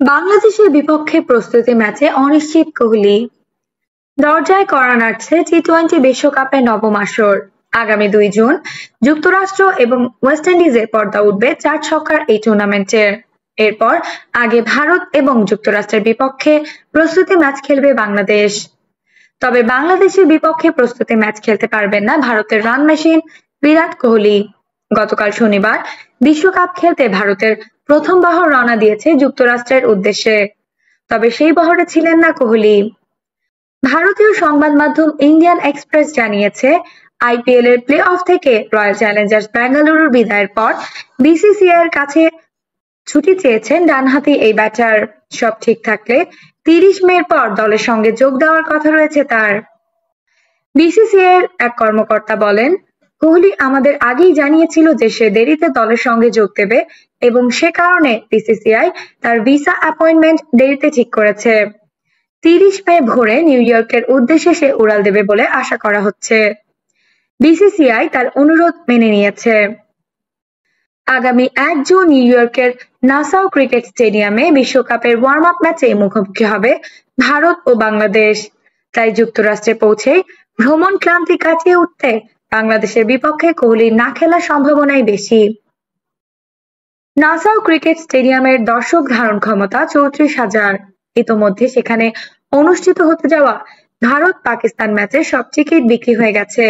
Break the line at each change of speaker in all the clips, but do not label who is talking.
বাংলাদেশের বিপক্ষে প্রস্তুতি ম্যাচে অনিশ্চিত কোহলি। দরজায় কড়া নাড়ছে টি-টোয়েন্টি বিশ্বকাপের নবম আসর। আগামী 2 জুন যুক্তরাষ্ট্র এবং ওয়েস্ট ইন্ডিজে পর্দা উঠবে 4 ছক্কার এই টুর্নামেন্টের। এরপর আগে ভারত এবং যুক্তরাষ্ট্রের বিপক্ষে প্রস্তুতি ম্যাচ খেলবে বাংলাদেশ। তবে বাংলাদেশের বিপক্ষে প্রস্তুতি ম্যাচ খেলতে পারবেন না ভারতের রান মেশিন বিরাট কোহলি। গতকাল শনিবার বিশ্বকাপ খেলতে ভারতের প্রথম বহর রওনা দিয়েছে যুক্তরাষ্ট্রের উদ্দেশ্যে। তবে সেই বহরে ছিলেন না কোহলি। ভারতীয় সংবাদ মাধ্যম ইন্ডিয়ান এক্সপ্রেস জানিয়েছে, আইপিএল এর প্লে অফ থেকে রয়্যাল চ্যালেঞ্জার্স বেঙ্গালুরুর বিদায়ের পর বিসিসিআই এর কাছে ছুটি চেয়েছেন ডানহাতি এই ব্যাটার। সব ঠিক থাকলে 30 মের পর দলের সঙ্গে যোগ দেওয়ার কথা রয়েছে তার। বিসিসিআই এর এক কর্মকর্তা বলেন, কোহলি আমাদের আগেই জানিয়েছিল যে সে দেরিতে দলের সঙ্গে যোগ দেবে এবং সে কারণে বিসিসিআই তার ভিসা অ্যাপয়েন্টমেন্ট দেরিতে ঠিক করেছে। 30 মে ভোরে নিউ ইয়র্কের উদ্দেশ্যে সে উড়াল দেবে বলে আশা করা হচ্ছে। বিসিসিআই তার অনুরোধ মেনে নিয়েছে। আগামী 1 জুন নিউ ইয়র্কের নাসাউ ক্রিকেট স্টেডিয়ামে বিশ্বকাপের ওয়ার্ম আপ ম্যাচে মুখোমুখি হবে ভারত ও বাংলাদেশ। তাই যুক্তরাষ্ট্রে পৌঁছেই ভ্রমণ ক্লান্তি কাটিয়ে উঠতে বাংলাদেশের বিপক্ষে কোহলির না খেলার সম্ভাবনাই বেশি। নাসাউ ক্রিকেট স্টেডিয়ামের দর্শক ধারণ ক্ষমতা 34,000। ইতোমধ্যে সেখানে অনুষ্ঠিত হতে যাওয়া ভারত-পাকিস্তান ম্যাচের সব টিকিট বিক্রি হয়ে গেছে।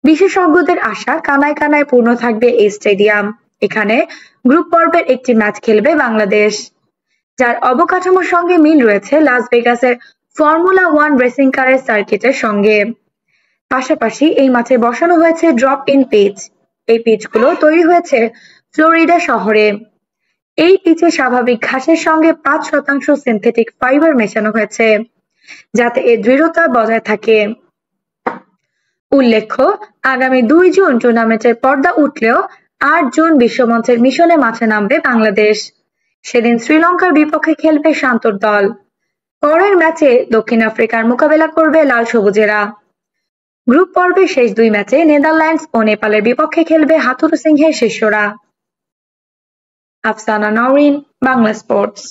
বিশেষজ্ঞদের আশা, কানায় কানায় পূর্ণ থাকবে এই স্টেডিয়াম। এখানে গ্রুপ পর্বের একটি ম্যাচ খেলবে বাংলাদেশ, যার অবকাঠামোর সঙ্গে মিল রয়েছে লাস ভেগাসের ফর্মুলা 1 রেসিং কারের সার্কিটের সঙ্গে। পাশাপাশি এই মাঠে বসানো হয়েছে ড্রপ ইন পিচ। এই পিচগুলো তৈরি হয়েছে ফ্লোরিডা শহরে। এই পিচে স্বাভাবিক ঘাসের সঙ্গে 5% সিনথেটিক ফাইবার মেশানো হয়েছে, যাতে এর দৃঢ়তা বজায় থাকে। উল্লেখ্য, আগামী 2 জুন টুর্নামেন্টের পর্দা উঠলেও 8 জুন বিশ্বমঞ্চের মিশনে মাঠে নামবে বাংলাদেশ। সেদিন শ্রীলঙ্কার বিপক্ষে খেলবে শান্তর দল। পরের ম্যাচে দক্ষিণ আফ্রিকার মোকাবেলা করবে লাল সবুজেরা। গ্রুপ পর্বের শেষ 2 ম্যাচে নেদারল্যান্ডস ও নেপালের বিপক্ষে খেলবে হাথুরুসিংহের শিষ্যরা। আফসানা নওরিন, বাংলা স্পোর্টস।